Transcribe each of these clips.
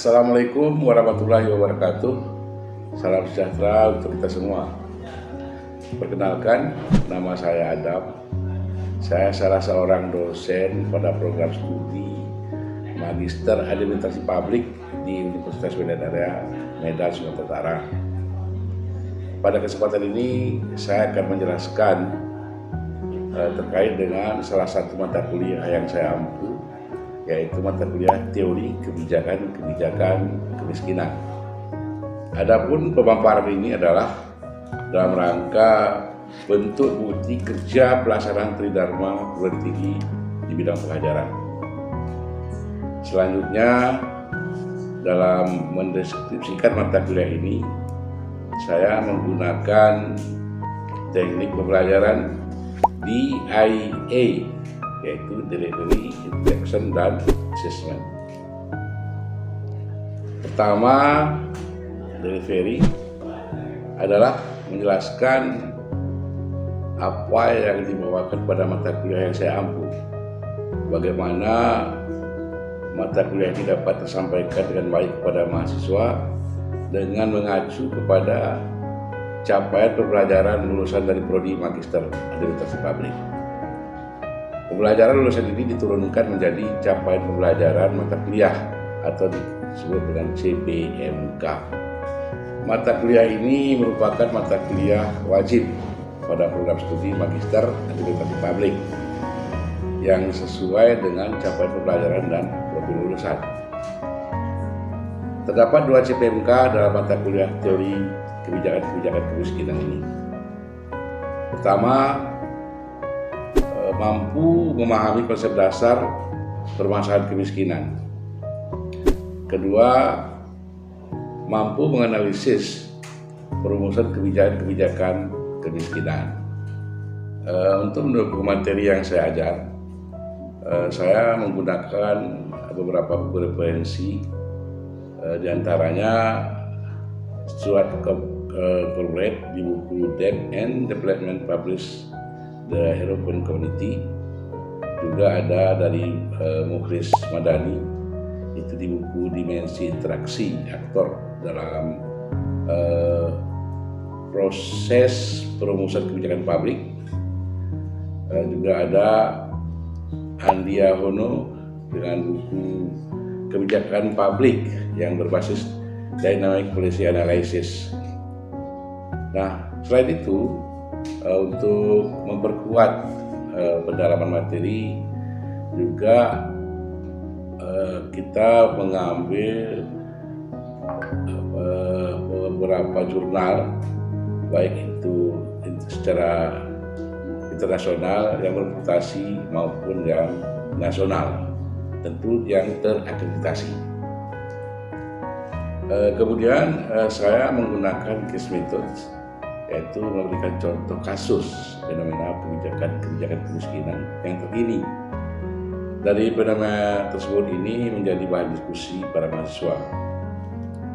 Assalamualaikum warahmatullahi wabarakatuh. Salam sejahtera untuk kita semua. Perkenalkan, nama saya Adam. Saya salah seorang dosen pada program studi Magister Administrasi Publik di Universitas Medan Area Medan, Sumatera Utara. Pada kesempatan ini saya akan menjelaskan terkait dengan salah satu mata kuliah yang saya ampu, yaitu mata kuliah teori kebijakan kemiskinan. Adapun pemaparan ini adalah dalam rangka bentuk bukti kerja pelaksanaan Tridharma perguruan tinggi di bidang pelajaran. Selanjutnya, dalam mendeskripsikan mata kuliah ini, saya menggunakan teknik pembelajaran DIA, yaitu Delivery, Interaction, dan Assessment. Pertama, delivery adalah menjelaskan apa yang dibawakan pada mata kuliah yang saya ampu, bagaimana mata kuliah ini dapat tersampaikan dengan baik kepada mahasiswa dengan mengacu kepada capaian pembelajaran lulusan dari Prodi Magister Administrasi Publik. Pembelajaran lulusan ini diturunkan menjadi capaian pembelajaran mata kuliah atau disebut dengan CPMK. Mata kuliah ini merupakan mata kuliah wajib pada program studi Magister Administrasi Publik yang sesuai dengan capaian pembelajaran dan profil lulusan. Terdapat 2 CPMK dalam mata kuliah teori kebijakan kemiskinan ini. Pertama, mampu memahami konsep dasar permasalahan kemiskinan. Kedua, mampu menganalisis perumusan kebijakan kemiskinan. Untuk mendukung materi yang saya ajar, saya menggunakan beberapa buku referensi, diantaranya Stuart Corbett di buku Debt and Development published The European Community, juga ada dari Mukhlis Madani itu di buku Dimensi Interaksi Aktor dalam Proses Perumusan Kebijakan Publik. Juga ada Andia Hono dengan buku Kebijakan Publik yang berbasis Dynamic Policy Analysis. Nah, selain itu, untuk memperkuat pendalaman materi juga kita mengambil beberapa jurnal, baik itu secara internasional yang berputasi maupun yang nasional, tentu yang terakreditasi. Kemudian saya menggunakan case methods, yaitu memberikan contoh kasus fenomena kebijakan kemiskinan yang terkini. Dari fenomena tersebut ini menjadi bahan diskusi para mahasiswa,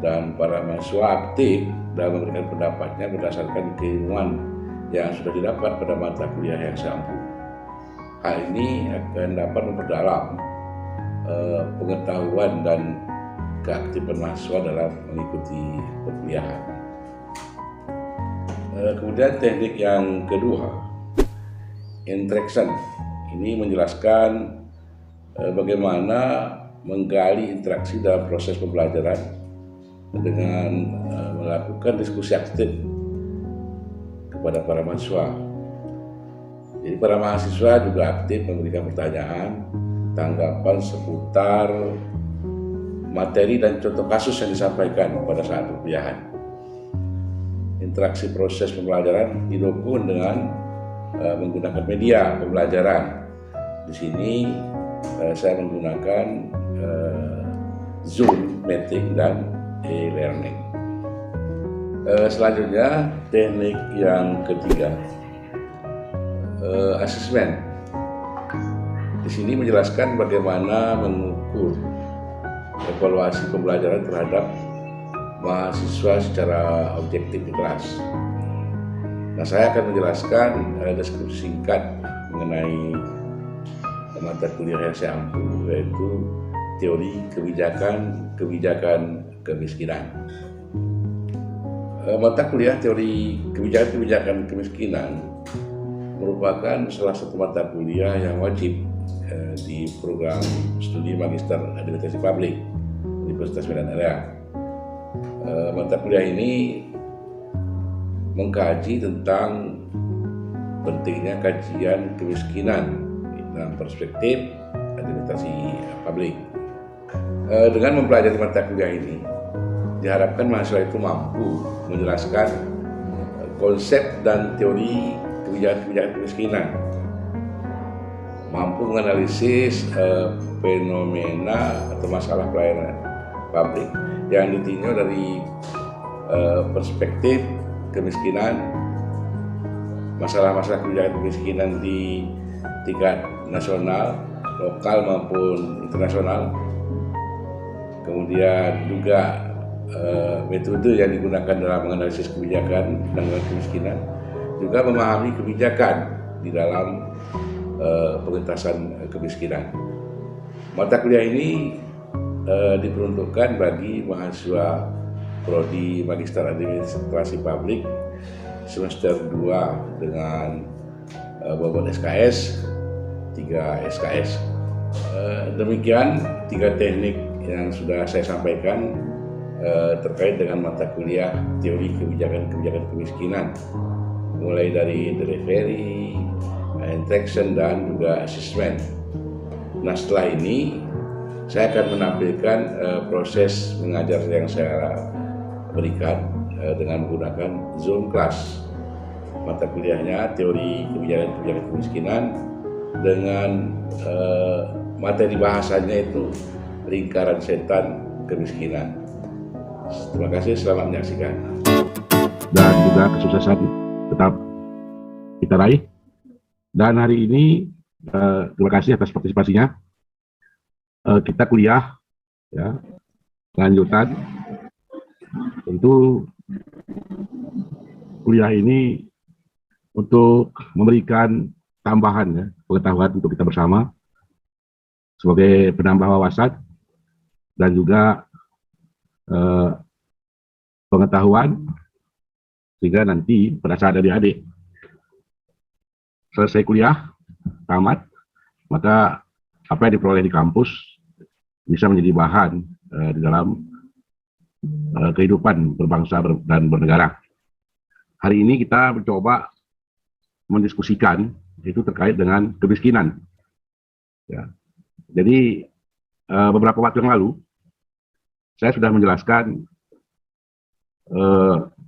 dan para mahasiswa aktif dalam memberikan pendapatnya berdasarkan keilmuan yang sudah didapat pada mata kuliah yang saya ampu. Hal ini akan dapat memperdalam pengetahuan dan keaktifan mahasiswa dalam mengikuti perkuliahan. Kemudian teknik yang kedua, interaction. Ini menjelaskan bagaimana menggali interaksi dalam proses pembelajaran dengan melakukan diskusi aktif kepada para mahasiswa. Jadi para mahasiswa juga aktif memberikan pertanyaan, tanggapan seputar materi dan contoh kasus yang disampaikan pada saat perkuliahan. Interaksi proses pembelajaran didukung dengan menggunakan media pembelajaran. Di sini saya menggunakan Zoom meeting dan e-learning. Selanjutnya, teknik yang ketiga, assessment. Di sini menjelaskan bagaimana mengukur evaluasi pembelajaran terhadap mahasiswa secara objektif di kelas. Nah, saya akan menjelaskan deskripsi singkat mengenai mata kuliah yang saya ampu, yaitu teori kebijakan kemiskinan. Mata kuliah teori kebijakan kemiskinan merupakan salah satu mata kuliah yang wajib di program studi Magister Administrasi Publik Universitas Medan Area. Mata kuliah ini mengkaji tentang pentingnya kajian kemiskinan dalam perspektif administrasi publik. Dengan mempelajari mata kuliah ini, diharapkan mahasiswa itu mampu menjelaskan konsep dan teori kebijakan kemiskinan, mampu menganalisis fenomena atau masalah pelayanan publik yang ditinjau dari perspektif kemiskinan, masalah-masalah kebijakan kemiskinan di tingkat nasional, lokal maupun internasional, kemudian juga metode yang digunakan dalam menganalisis kebijakan penanggulangan kemiskinan, juga memahami kebijakan di dalam pengentasan kemiskinan. Mata kuliah ini diperuntukkan bagi mahasiswa Prodi Magister Administrasi Publik semester 2 dengan bobot SKS 3 SKS. Demikian 3 teknik yang sudah saya sampaikan terkait dengan mata kuliah teori kebijakan kemiskinan, mulai dari delivery, interaction, dan juga assessment. Nah, setelah ini saya akan menampilkan proses mengajar yang saya berikan dengan menggunakan Zoom class. Mata kuliahnya teori kebijakan kemiskinan dengan materi bahasanya itu lingkaran setan kemiskinan. Terima kasih, selamat menyaksikan. Dan juga kesuksesan tetap kita raih. Dan hari ini terima kasih atas partisipasinya. Kita kuliah ya, lanjutan. Tentu kuliah ini untuk memberikan tambahan ya, pengetahuan untuk kita bersama sebagai penambah wawasan dan juga pengetahuan, sehingga nanti pada saat adik-adik selesai kuliah, tamat, maka apa yang diperoleh di kampus bisa menjadi bahan di dalam kehidupan berbangsa dan bernegara. Hari ini kita mencoba mendiskusikan itu terkait dengan kemiskinan. Ya. Jadi beberapa waktu yang lalu saya sudah menjelaskan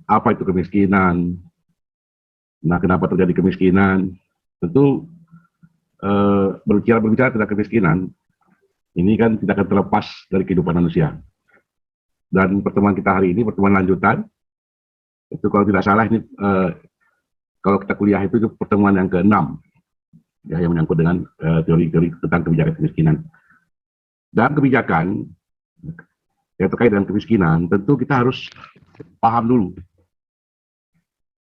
apa itu kemiskinan. Nah, kenapa terjadi kemiskinan? Tentu berbicara tentang kemiskinan ini kan tidak akan terlepas dari kehidupan manusia. Dan pertemuan kita hari ini, pertemuan lanjutan, itu kalau tidak salah ini kalau kita kuliah itu pertemuan yang ke-6 ya, yang menyangkut dengan teori-teori tentang kebijakan kemiskinan. Dan kebijakan yang terkait dengan kemiskinan, tentu kita harus paham dulu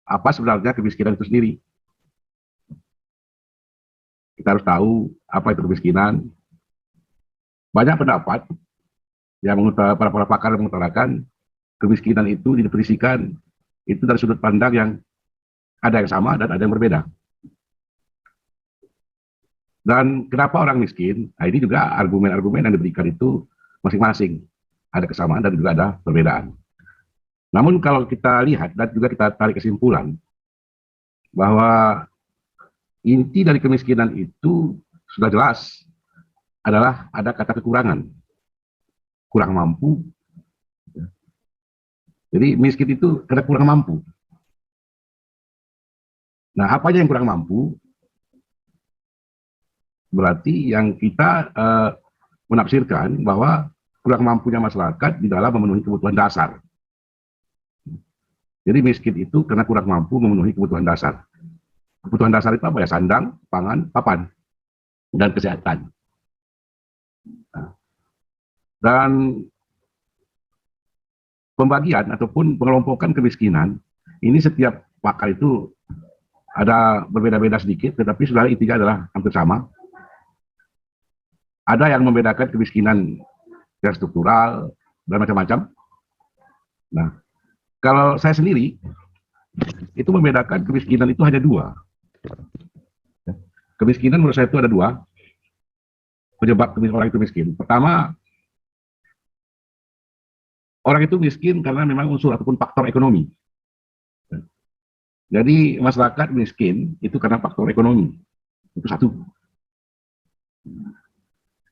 apa sebenarnya kemiskinan itu sendiri. Kita harus tahu apa itu kemiskinan. Banyak pendapat yang para pakar mengutarakan kemiskinan itu didefinisikan itu dari sudut pandang yang ada yang sama dan ada yang berbeda. Dan kenapa orang miskin? Nah, ini juga argumen-argumen yang diberikan itu masing-masing. Ada kesamaan dan juga ada perbedaan. Namun kalau kita lihat dan juga kita tarik kesimpulan bahwa inti dari kemiskinan itu sudah jelas adalah ada kata kekurangan, kurang mampu. Jadi miskin itu karena kurang mampu. Nah, apa aja yang kurang mampu? Berarti yang kita menafsirkan bahwa kurang mampunya masyarakat di dalam memenuhi kebutuhan dasar. Jadi miskin itu karena kurang mampu memenuhi kebutuhan dasar. Kebutuhan dasar itu apa ya? Sandang, pangan, papan, dan kesehatan. Nah, dan pembagian ataupun pengelompokan kemiskinan, ini setiap pakar itu ada berbeda-beda sedikit, tetapi sebenarnya intinya adalah hampir sama. Ada yang membedakan kemiskinan yang struktural, dan macam-macam. Nah, kalau saya sendiri, itu membedakan kemiskinan itu hanya dua. Kemiskinan menurut saya itu ada dua penyebab orang itu miskin. Pertama, orang itu miskin karena memang unsur ataupun faktor ekonomi. Jadi masyarakat miskin itu karena faktor ekonomi. Itu satu.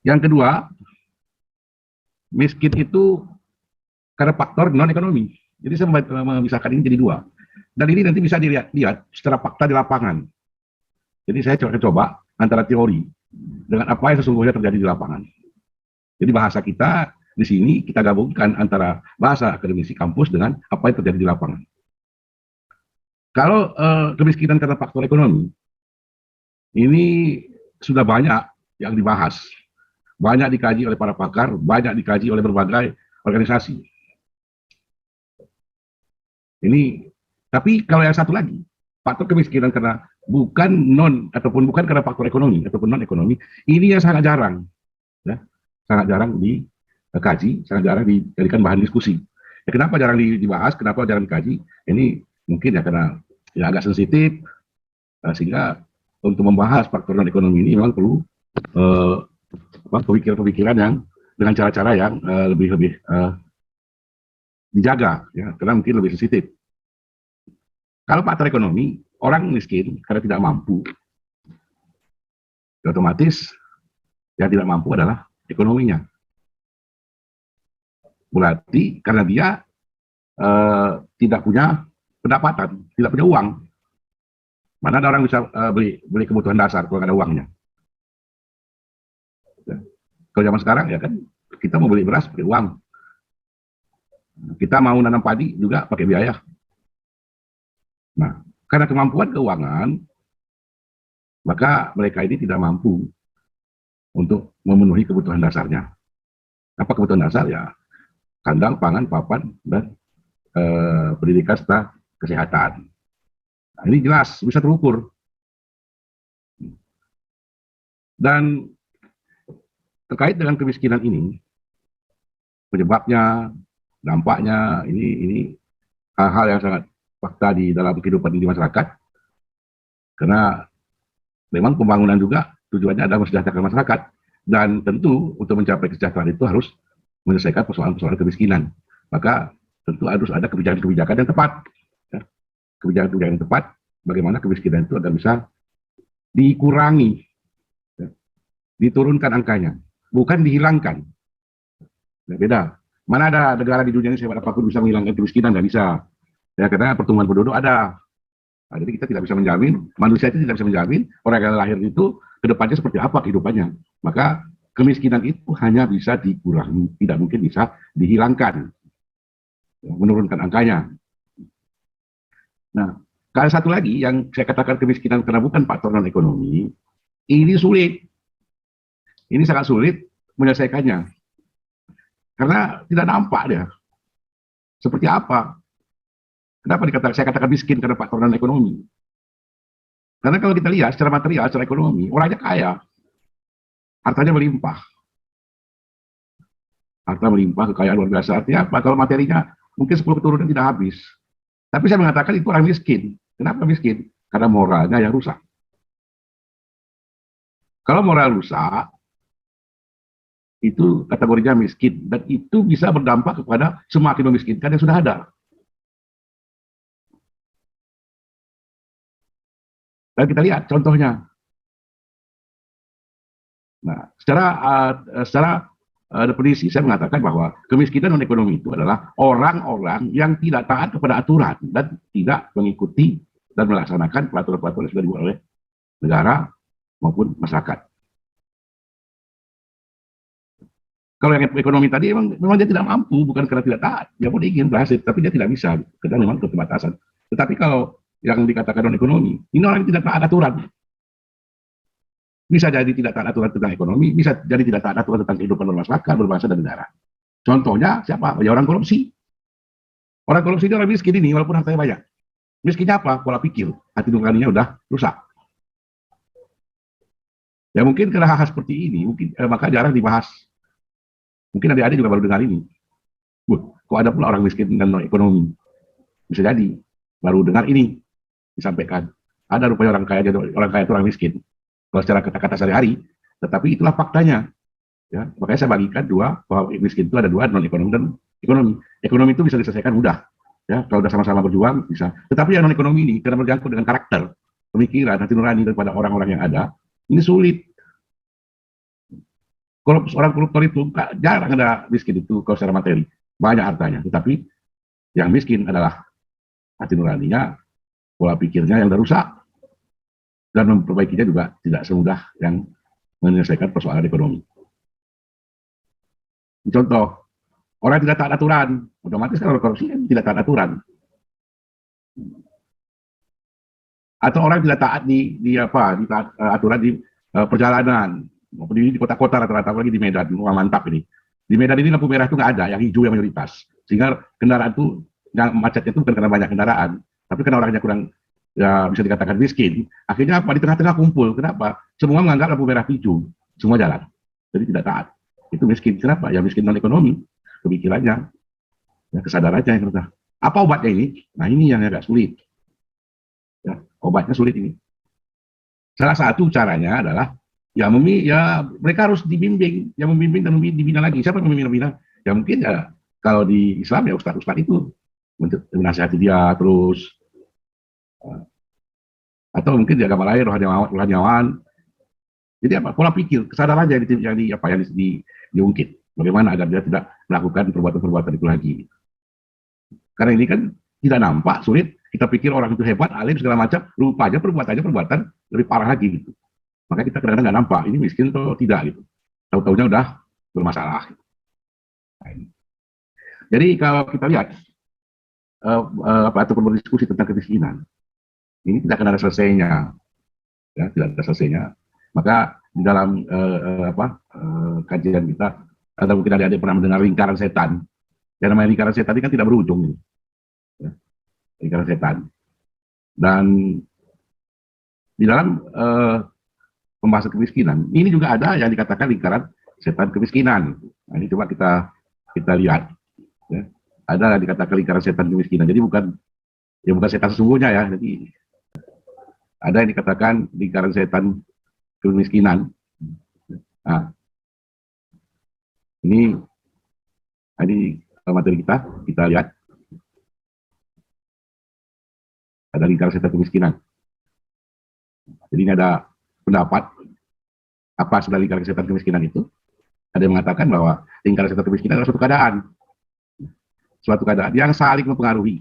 Yang kedua, miskin itu karena faktor non-ekonomi. Jadi saya memisahkan ini jadi dua. Dan ini nanti bisa dilihat secara fakta di lapangan. Jadi saya coba antara teori dengan apa yang sesungguhnya terjadi di lapangan. Jadi bahasa kita di sini kita gabungkan antara bahasa akademisi kampus dengan apa yang terjadi di lapangan. Kalau kemiskinan karena faktor ekonomi, ini sudah banyak yang dibahas. Banyak dikaji oleh para pakar, banyak dikaji oleh berbagai organisasi. Ini, tapi kalau yang satu lagi, faktor kemiskinan karena bukan karena faktor ekonomi ataupun non ekonomi, ini yang sangat jarang, ya, sangat jarang dikaji, sangat jarang dijadikan bahan diskusi. Ya, kenapa jarang dibahas? Kenapa jarang dikaji? Ini mungkin ya karena ya agak sensitif, sehingga untuk membahas faktor non ekonomi ini memang perlu pemikiran-pemikiran yang dengan cara-cara yang lebih dijaga, ya, karena mungkin lebih sensitif. Kalau faktor ekonomi, orang miskin karena tidak mampu, ya otomatis yang tidak mampu adalah ekonominya. Berarti karena dia tidak punya pendapatan, tidak punya uang. Mana ada orang bisa beli kebutuhan dasar kalau nggak ada uangnya? Ya. Kalau zaman sekarang ya kan kita mau beli beras pakai uang. Kita mau nanam padi juga pakai biaya. Nah, karena kemampuan keuangan, maka mereka ini tidak mampu untuk memenuhi kebutuhan dasarnya. Apa kebutuhan dasar? Ya, kandang, pangan, papan, dan pendidikan serta kesehatan. Nah, ini jelas, bisa terukur. Dan terkait dengan kemiskinan ini, penyebabnya, dampaknya, ini hal-hal yang sangat fakta di dalam kehidupan di masyarakat. Karena memang pembangunan juga tujuannya adalah mensejahterakan masyarakat. Dan tentu untuk mencapai kesejahteraan itu harus menyelesaikan persoalan-persoalan kemiskinan. Maka tentu harus ada kebijakan-kebijakan yang tepat. Ya. Kebijakan-kebijakan yang tepat, bagaimana kemiskinan itu agar bisa dikurangi, ya, diturunkan angkanya, bukan dihilangkan. Ya, beda. Mana ada negara di dunia ini sehebat apapun bisa menghilangkan kemiskinan, nggak bisa. Ya, karena pertumbuhan penduduk ada. Nah, jadi kita tidak bisa menjamin, manusia itu tidak bisa menjamin orang yang lahir itu kedepannya seperti apa kehidupannya. Maka kemiskinan itu hanya bisa dikurangi, tidak mungkin bisa dihilangkan, ya, menurunkan angkanya. Nah, kalau satu lagi yang saya katakan kemiskinan karena bukan faktor non ekonomi, ini sulit. Ini sangat sulit menyelesaikannya. Karena tidak nampak dia. Seperti apa? Kenapa saya katakan miskin karena faktor non ekonomi? Karena kalau kita lihat secara material, secara ekonomi, orangnya kaya, hartanya melimpah. Harta melimpah, kekayaan luar biasa. Artinya apa? Kalau materinya mungkin 10 keturunan tidak habis. Tapi saya mengatakan itu orang miskin. Kenapa miskin? Karena moralnya yang rusak. Kalau moral rusak, itu kategorinya miskin. Dan itu bisa berdampak kepada semakin memiskinkan yang sudah ada. Dan kita lihat contohnya. Nah, secara definisi saya mengatakan bahwa kemiskinan non ekonomi itu adalah orang-orang yang tidak taat kepada aturan dan tidak mengikuti dan melaksanakan peraturan-peraturan yang sudah dibuat oleh negara maupun masyarakat. Kalau yang ekonomi tadi memang dia tidak mampu, bukan karena tidak taat, dia pun ingin berhasil, tapi dia tidak bisa karena memang keterbatasan. Tetapi kalau yang dikatakan non ekonomi, ini orang yang tidak taat aturan. Bisa jadi tidak taat aturan tentang ekonomi, bisa jadi tidak taat aturan tentang kehidupan bermasyarakat, berbangsa dan negara. Contohnya siapa? Ya orang korupsi. Orang korupsi ini orang miskin ini, walaupun hartanya banyak. Miskinnya apa? Pola pikir. Hati nuraninya udah rusak. Ya mungkin karena hal-hal seperti ini, mungkin maka jarang dibahas. Mungkin adik-adik juga baru dengar ini. Kok ada pula orang miskin dan non ekonomi? Bisa jadi baru dengar ini disampaikan. Ada rupanya orang kaya itu orang miskin. Kalau secara kata-kata sehari-hari, tetapi itulah faktanya. Ya, makanya saya bagikan dua, bahwa miskin itu ada dua, non ekonomi dan ekonomi. Ekonomi itu bisa diselesaikan mudah, ya kalau sudah sama-sama berjuang bisa. Tetapi yang non ekonomi ini karena berjangkut dengan karakter, pemikiran, hati nurani daripada orang-orang yang ada, ini sulit. Kalau orang koruptor itu jarang ada miskin itu kalau secara materi, banyak hartanya. Tetapi yang miskin adalah hati nuraninya, pola pikirnya yang sudah rusak, dan memperbaikinya juga tidak semudah yang menyelesaikan persoalan ekonomi. Contoh, orang tidak taat aturan, otomatis kan orang korupsi kan tidak taat aturan. Atau orang tidak taat di aturan di perjalanan, di kota-kota rata-rata, lagi di Medan, rumah mantap ini. Di Medan ini lampu merah itu nggak ada, yang hijau yang mayoritas. Sehingga kendaraan itu, yang macetnya itu bukan karena banyak kendaraan, tapi karena orangnya kurang, ya bisa dikatakan miskin. Akhirnya apa? Di tengah-tengah kumpul. Kenapa? Semua menganggap lampu merah hijau, semua jalan. Jadi tidak taat. Itu miskin. Kenapa? Ya miskin non ekonomi, pemikirannya, ya kesadarannya yang rendah. Apa obatnya ini? Nah ini yang agak sulit. Ya, obatnya sulit ini. Salah satu caranya adalah ya mereka harus dibimbing, yang membimbing dan dibina lagi. Siapa yang membina? Ya mungkin ya kalau di Islam ya ustadz-ustadz itu menasihati dia terus, atau mungkin di agama lain rohaniawan. Jadi apa? Pola pikir, kesadarannya yang diungkit. Bagaimana agar dia tidak melakukan perbuatan-perbuatan itu lagi. Karena ini kan tidak nampak, sulit. Kita pikir orang itu hebat, alim segala macam, rupanya perbuatan lebih parah lagi gitu. Maka kita kadang-kadang nggak nampak ini miskin atau tidak gitu. Tahu-tahunya udah bermasalah. Jadi kalau kita lihat ataupun berdiskusi tentang kemiskinan, ini tidak akan ada selesainya, ya tidak ada selesainya. Maka di dalam kajian kita, atau mungkin adik-adik pernah mendengar lingkaran setan. Yang namanya lingkaran setan ini kan tidak berujung. Ya. Lingkaran setan. Dan di dalam pembahasan kemiskinan, ini juga ada yang dikatakan lingkaran setan kemiskinan. Nah, ini coba kita lihat. Ya. Ada yang dikatakan lingkaran setan kemiskinan. Jadi bukan setan sesungguhnya ya. Jadi ada yang dikatakan lingkaran setan kemiskinan. Nah, ini materi kita lihat. Ada lingkaran setan kemiskinan. Jadi ini ada pendapat apa sebenarnya lingkaran setan kemiskinan itu. Ada yang mengatakan bahwa lingkaran setan kemiskinan adalah suatu keadaan yang saling mempengaruhi,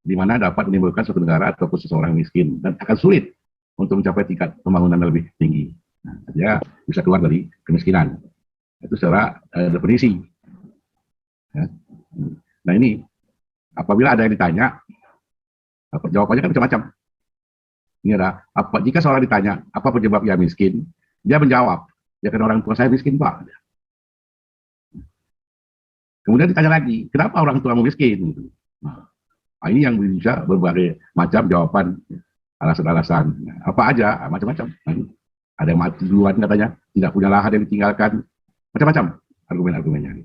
di mana dapat menimbulkan suatu negara ataupun seseorang miskin dan akan sulit untuk mencapai tingkat pembangunan yang lebih tinggi. Nah, dia bisa keluar dari kemiskinan. Itu secara definisi. Ya. Nah ini, apabila ada yang ditanya, jawabannya kan macam-macam. Ini ada, jika seorang ditanya, apa penyebab ia miskin? Dia menjawab, ya karena orang tua saya miskin, Pak. Kemudian ditanya lagi, kenapa orang tuamu miskin? Nah, ini yang bisa berbagai macam jawaban, alasan-alasan. Apa aja, macam-macam. Nah, ada yang mati duluan katanya, tidak punya lahan yang ditinggalkan, macam-macam argumen-argumennya.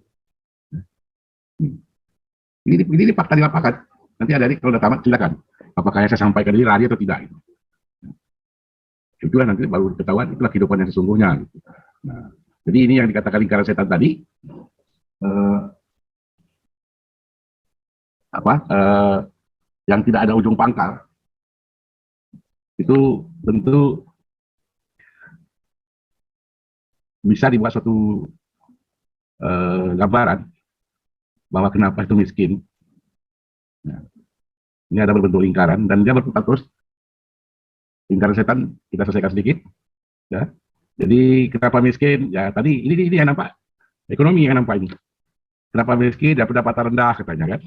Ini fakta di lapangan. Nanti ada kalau udah tamat silakan. Apakah yang saya sampaikan ini lari atau tidak? Itulah nanti baru ketahuan itulah kehidupan yang sesungguhnya. Nah, jadi ini yang dikatakan lingkaran setan tadi. Yang tidak ada ujung pangkal. Itu tentu bisa dibuat suatu gambaran bahwa kenapa itu miskin. Nah, ini ada berbentuk lingkaran dan dia berputar terus. Lingkaran setan kita selesaikan sedikit. Ya. Jadi kenapa miskin? Ya tadi ini yang nampak. Ekonomi yang nampak ini. Kenapa miskin? Dia pendapatan rendah katanya kan.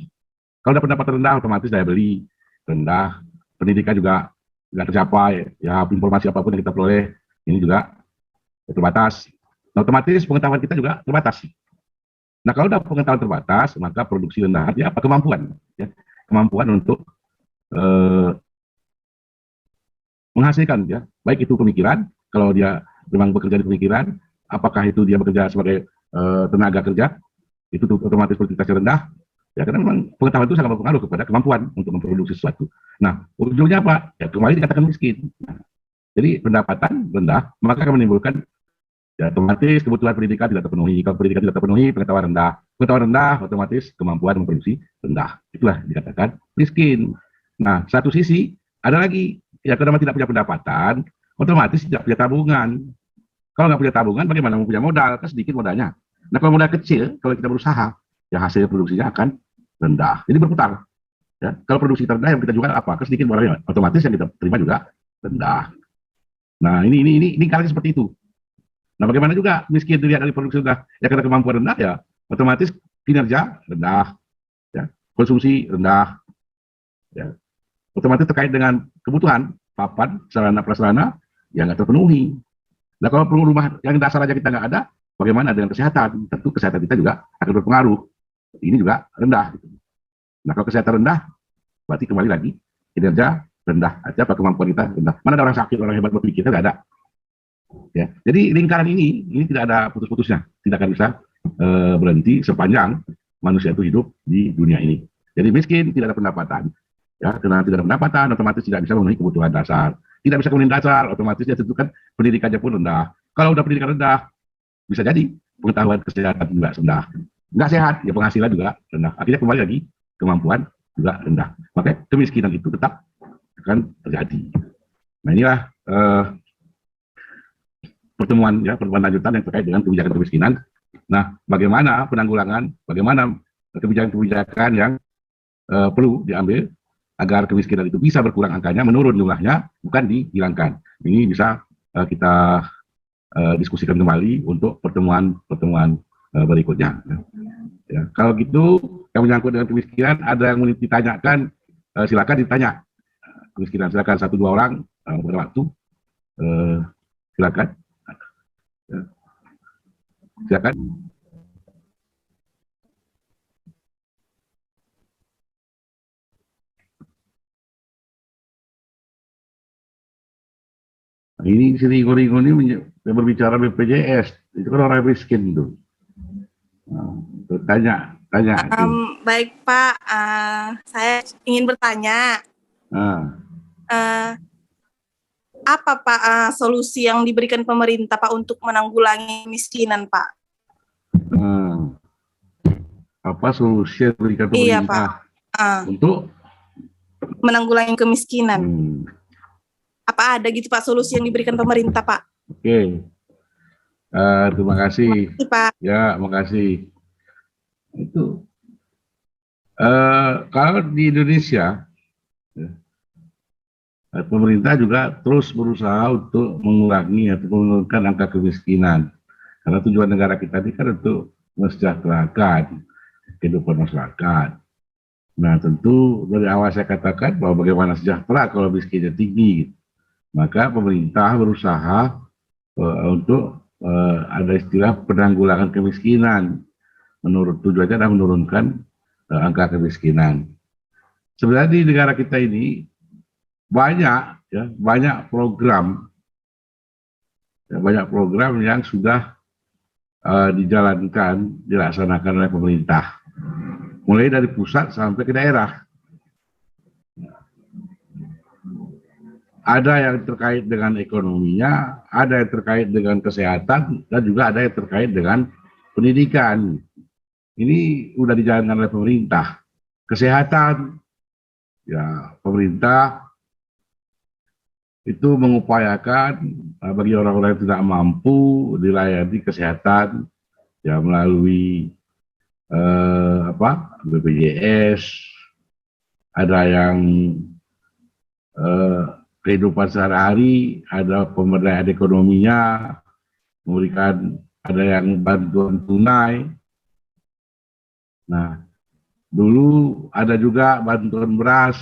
Kalau ada pendapatan rendah otomatis daya beli rendah. Pendidikan juga tidak tercapai. Ya informasi apapun yang kita peroleh ini juga terbatas. Nah, otomatis pengetahuan kita juga terbatas. Nah kalau ada pengetahuan terbatas, maka produksi rendah. Ya apa kemampuan? Ya. Kemampuan untuk menghasilkan ya, baik itu pemikiran, kalau dia memang bekerja di pemikiran, apakah itu dia bekerja sebagai tenaga kerja, itu otomatis produktivitasnya rendah. Ya, karena memang pengetahuan itu sangat berpengaruh kepada kemampuan untuk memproduksi sesuatu. Nah, ujungnya apa? Ya, kembali dikatakan miskin. Nah, jadi pendapatan rendah, maka akan menimbulkan ya, otomatis kebutuhan pendidikan tidak terpenuhi. Kalau pendidikan tidak terpenuhi, pengetahuan rendah. Pengetahuan rendah, otomatis kemampuan memproduksi rendah. Itulah dikatakan miskin. Nah, satu sisi ada lagi, ya karena tidak punya pendapatan, otomatis tidak punya tabungan. Kalau nggak punya tabungan, bagaimana mau punya modal? Kan sedikit modalnya. Nah, kalau modal kecil, kalau kita berusaha, ya hasil produksinya akan rendah. Jadi berputar. Ya, kalau produksi rendah yang kita jual apa? Kan sedikit modalnya, otomatis yang kita terima juga rendah. Nah, ini kalian seperti itu. Nah, bagaimana juga miskin dilihat dari produksi rendah? Ya karena kemampuan rendah, ya otomatis kinerja rendah, ya konsumsi rendah, ya otomatis terkait dengan kebutuhan papan, sarana prasarana yang nggak terpenuhi. Nah, kalau rumah yang dasar aja kita nggak ada, bagaimana dengan kesehatan? Tentu kesehatan kita juga akan berpengaruh. Ini juga rendah. Nah, kalau kesehatan rendah, berarti kembali lagi kinerja rendah aja, apa kemampuan kita rendah. Mana ada orang sakit, orang hebat berpikir, kita nggak ada. Ya, jadi lingkaran ini tidak ada putus-putusnya, tidak akan bisa berhenti sepanjang manusia itu hidup di dunia ini. Jadi miskin, tidak ada pendapatan. Ya, karena tidak ada pendapatan, otomatis tidak bisa memenuhi kebutuhan dasar. Tidak bisa kemudian dasar, otomatis ya tentukan pendidikannya pun rendah. Kalau udah pendidikan rendah, bisa jadi pengetahuan kesehatan juga rendah. Nggak sehat, ya penghasilan juga rendah. Akhirnya kembali lagi, kemampuan juga rendah. Makanya kemiskinan itu tetap akan terjadi. Nah, inilah pertemuan lanjutan yang terkait dengan kebijakan kemiskinan. Nah, bagaimana penanggulangan, bagaimana kebijakan-kebijakan yang perlu diambil agar kemiskinan itu bisa berkurang angkanya, menurun jumlahnya, bukan dihilangkan. Ini bisa kita diskusikan kembali untuk pertemuan-pertemuan berikutnya. Ya, kalau gitu, yang menyangkut dengan kemiskinan, ada yang mau ditanyakan, silakan ditanya. Kemiskinan, silakan 1-2 orang pada waktu. Silakan. Silakan. Ini si Ringo ini berbicara BPJS, itu kan orang miskin tuh. Nah, tanya. Baik Pak, saya ingin bertanya. Apa Pak solusi yang diberikan pemerintah Pak untuk menanggulangi kemiskinan Pak? Apa solusi yang diberikan pemerintah? Iya Pak. Untuk menanggulangi kemiskinan. Apa ada gitu Pak solusi yang diberikan pemerintah Pak? Oke. Terima kasih. Terima kasih Pak. Ya, makasih. Itu kalau di Indonesia, pemerintah juga terus berusaha untuk mengurangi atau menurunkan angka kemiskinan. Karena tujuan negara kita ini kan untuk mensejahterakan kehidupan masyarakat. Nah, tentu dari awal saya katakan bahwa bagaimana sejahtera kalau miskinnya tinggi. Maka pemerintah berusaha untuk ada istilah penanggulangan kemiskinan. Menurut tujuannya adalah menurunkan angka kemiskinan. Sebenarnya di negara kita ini banyak program yang sudah dilaksanakan oleh pemerintah, mulai dari pusat sampai ke daerah. Ada yang terkait dengan ekonominya, ada yang terkait dengan kesehatan, dan juga ada yang terkait dengan pendidikan. Ini sudah dijalankan oleh pemerintah. Kesehatan, ya pemerintah itu mengupayakan bagi orang-orang yang tidak mampu dilayani kesehatan ya melalui BPJS, ada yang kehidupan sehari-hari, ada pemberdayaan ekonominya, memberikan, ada yang bantuan tunai. Nah, dulu ada juga bantuan beras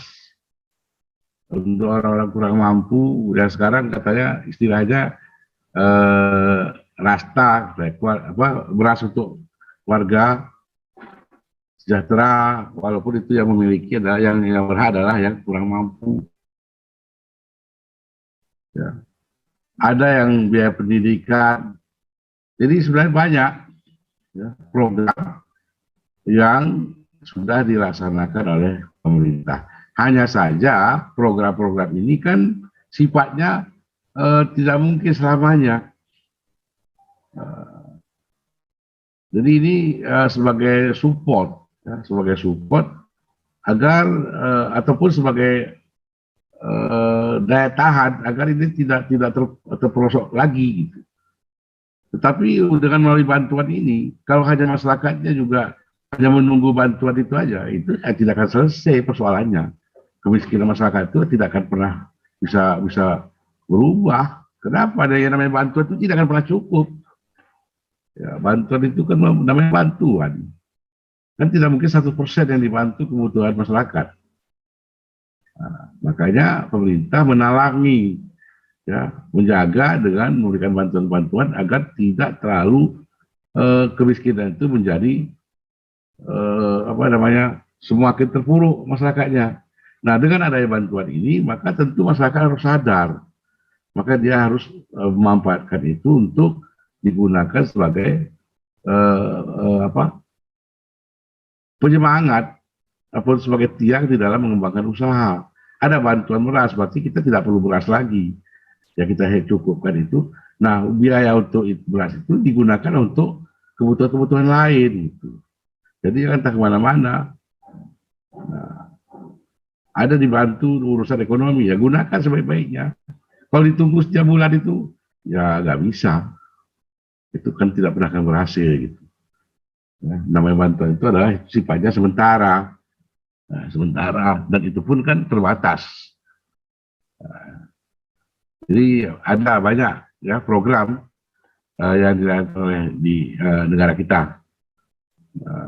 untuk orang-orang kurang mampu, dan sekarang katanya istilahnya rasta, beras untuk warga sejahtera, walaupun itu yang memiliki adalah yang berhak adalah yang kurang mampu. Ya. Ada yang biaya pendidikan Jadi sebenarnya banyak ya, program yang sudah dilaksanakan oleh pemerintah. Hanya saja program-program ini kan sifatnya tidak mungkin selamanya. Jadi ini sebagai support, ya, sebagai support agar ataupun sebagai daya tahan agar ini tidak terperosok lagi gitu. Tetapi dengan melalui bantuan ini, kalau hanya masyarakatnya juga hanya menunggu bantuan itu aja, itu tidak akan selesai persoalannya. Kemiskinan masyarakat itu tidak akan pernah bisa berubah. Kenapa? Ada yang namanya bantuan itu tidak akan pernah cukup. Ya, bantuan itu kan namanya bantuan. Kan tidak mungkin 1% yang dibantu kebutuhan masyarakat. Nah, makanya pemerintah menalangi, ya, menjaga dengan memberikan bantuan-bantuan agar tidak terlalu kemiskinan itu menjadi semakin terpuruk masyarakatnya. Nah, dengan adanya bantuan ini, maka tentu masyarakat harus sadar, maka dia harus memanfaatkan itu untuk digunakan sebagai penyemangat ataupun sebagai tiang di dalam mengembangkan usaha. Ada bantuan beras, berarti kita tidak perlu beras lagi. Ya, kita cukupkan itu. Nah, biaya untuk beras itu digunakan untuk kebutuhan-kebutuhan lain gitu. Jadi jangan tak kemana-mana. Nah, ada dibantu urusan ekonomi, ya gunakan sebaik-baiknya. Kalau ditunggu setiap bulan itu, ya nggak bisa. Itu kan tidak pernah akan berhasil gitu. Ya, namanya bantuan itu adalah sifatnya sementara. Nah, sementara, dan itu pun kan terbatas. Nah, jadi ada banyak ya program yang dilakukan oleh di negara kita.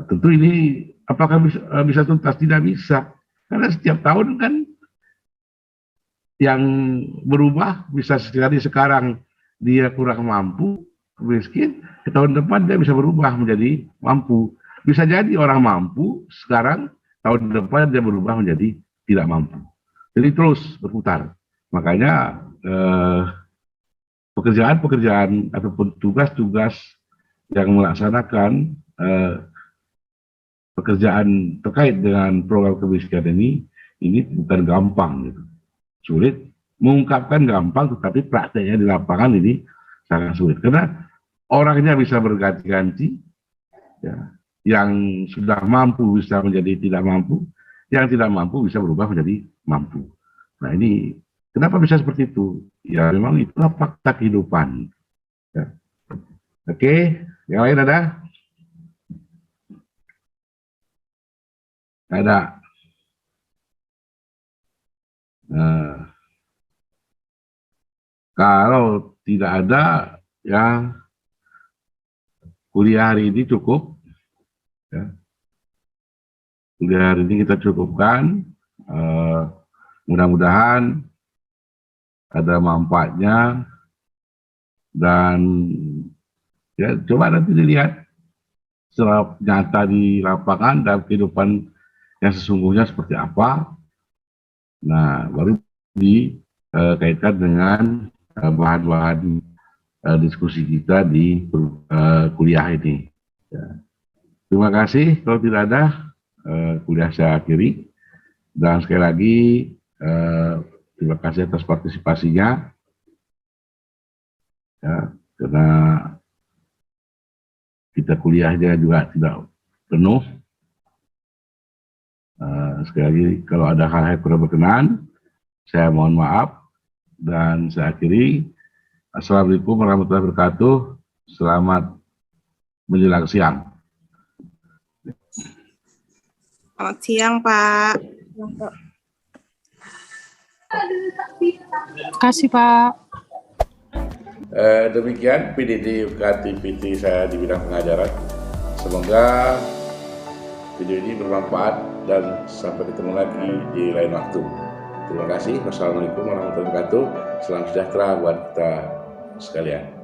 Tentu ini apakah bisa tuntas? Tidak bisa, karena setiap tahun kan yang berubah. Bisa sekali sekarang dia kurang mampu, miskin, ke tahun depan dia bisa berubah menjadi mampu. Bisa jadi orang mampu sekarang, tahun depan dia berubah menjadi tidak mampu. Jadi terus berputar. Makanya pekerjaan-pekerjaan ataupun tugas-tugas yang melaksanakan pekerjaan terkait dengan program kemiskinan ini bukan gampang gitu. Sulit. Mengungkapkan gampang, tetapi prakteknya di lapangan ini sangat sulit. Karena orangnya bisa berganti-ganti, ya. Yang sudah mampu bisa menjadi tidak mampu, yang tidak mampu bisa berubah menjadi mampu. Nah, ini kenapa bisa seperti itu? Ya memang itulah fakta kehidupan. Ya. Oke, yang lain ada? Ada. Kalau tidak ada, ya kuliah hari ini cukup. Ya. Kuliah hari ini kita cukupkan. Mudah-mudahan ada manfaatnya, dan ya coba nanti dilihat secara nyata di lapangan dalam kehidupan yang sesungguhnya seperti apa. Nah, baru dikaitkan dengan bahan-bahan diskusi kita di kuliah ini. Ya. Terima kasih. Kalau tidak ada, kuliah saya akhiri. Dan sekali lagi, terima kasih atas partisipasinya. Ya, karena kita kuliahnya juga tidak penuh. Sekali lagi, kalau ada hal-hal yang kurang berkenan, saya mohon maaf. Dan saya akhiri. Assalamualaikum warahmatullahi wabarakatuh. Selamat menjelang siang. Selamat siang, Pak. Terima kasih, Pak. Demikian PDD UKT-PT saya di bidang pengajaran. Semoga video ini bermanfaat dan sampai ketemu lagi di lain waktu. Terima kasih. Wassalamualaikum warahmatullahi wabarakatuh. Salam sejahtera buat kita sekalian.